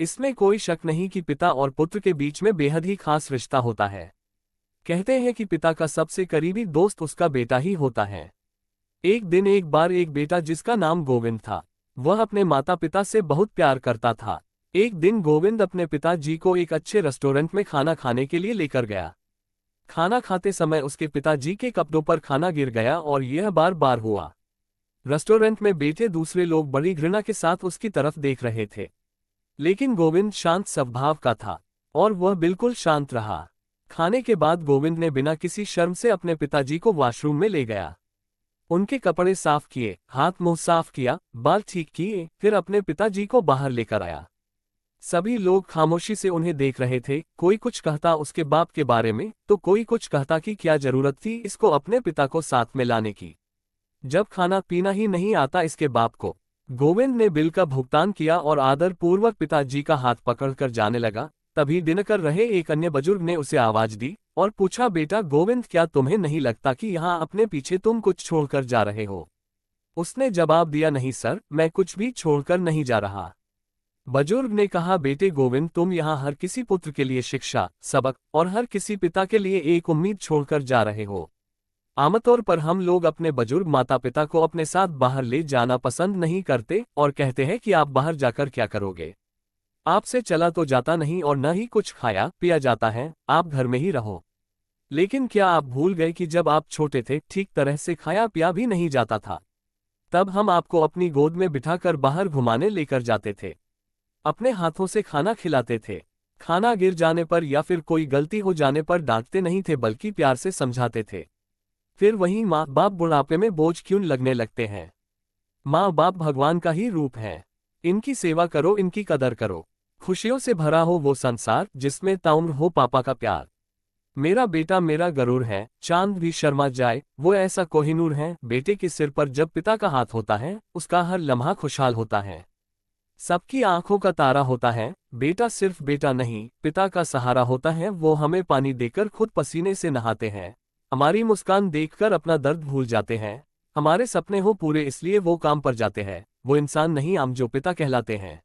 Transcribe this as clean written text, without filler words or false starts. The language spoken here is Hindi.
इसमें कोई शक नहीं कि पिता और पुत्र के बीच में बेहद ही खास रिश्ता होता है। कहते हैं कि पिता का सबसे करीबी दोस्त उसका बेटा ही होता है। एक दिन एक बार एक बेटा जिसका नाम गोविंद था, वह अपने माता पिता से बहुत प्यार करता था। एक दिन गोविंद अपने पिताजी को एक अच्छे रेस्टोरेंट में खाना खाने के लिए लेकर गया। खाना खाते समय उसके पिताजी के कपड़ों पर खाना गिर गया और यह बार बार हुआ। रेस्टोरेंट में बैठे दूसरे लोग बड़ी घृणा के साथ उसकी तरफ देख रहे थे, लेकिन गोविंद शांत स्वभाव का था और वह बिल्कुल शांत रहा। खाने के बाद गोविंद ने बिना किसी शर्म से अपने पिताजी को वॉशरूम में ले गया। उनके कपड़े साफ किए, हाथ मुंह साफ किया, बाल ठीक किए, फिर अपने पिताजी को बाहर लेकर आया। सभी लोग खामोशी से उन्हें देख रहे थे। कोई कुछ कहता उसके बाप के बारे में, तो कोई कुछ कहता कि क्या जरूरत थी इसको अपने पिता को साथ में लाने की, जब खाना पीना ही नहीं आता इसके बाप को। गोविंद ने बिल का भुगतान किया और आदर पूर्वक पिताजी का हाथ पकड़कर जाने लगा। तभी दिनकर रहे एक अन्य बुजुर्ग ने उसे आवाज दी और पूछा, बेटा गोविंद, क्या तुम्हें नहीं लगता कि यहाँ अपने पीछे तुम कुछ छोड़कर जा रहे हो? उसने जवाब दिया, नहीं सर, मैं कुछ भी छोड़कर नहीं जा रहा। बुजुर्ग ने कहा, बेटे गोविंद, तुम यहाँ हर किसी पुत्र के लिए शिक्षा, सबक और हर किसी पिता के लिए एक उम्मीद छोड़कर जा रहे हो। आमतौर पर हम लोग अपने बुजुर्ग माता पिता को अपने साथ बाहर ले जाना पसंद नहीं करते और कहते हैं कि आप बाहर जाकर क्या करोगे? आपसे चला तो जाता नहीं और न ही कुछ खाया पिया जाता है, आप घर में ही रहो। लेकिन क्या आप भूल गए कि जब आप छोटे थे ठीक तरह से खाया पिया भी नहीं जाता था? तब हम आपको अपनी गोद में बिठाकर बाहर घुमाने लेकर जाते थे, अपने हाथों से खाना खिलाते थे। खाना गिर जाने पर या फिर कोई गलती हो जाने पर डांटते नहीं थे, बल्कि प्यार से समझाते थे। फिर वही माँ बाप बुढ़ापे में बोझ क्यों लगने लगते हैं? माँ बाप भगवान का ही रूप है। इनकी सेवा करो, इनकी कदर करो। खुशियों से भरा हो वो संसार जिसमें ताउम्र हो पापा का प्यार। मेरा बेटा मेरा गरूर है, चांद भी शर्मा जाए वो ऐसा कोहिनूर है। बेटे के सिर पर जब पिता का हाथ होता है उसका हर लम्हा खुशहाल होता है, सबकी आंखों का तारा होता है। बेटा सिर्फ बेटा नहीं, पिता का सहारा होता है। वो हमें पानी देकर खुद पसीने से नहाते हैं, हमारी मुस्कान देखकर अपना दर्द भूल जाते हैं, हमारे सपने हो पूरे इसलिए वो काम पर जाते हैं। वो इंसान नहीं, हम जो पिता कहलाते हैं।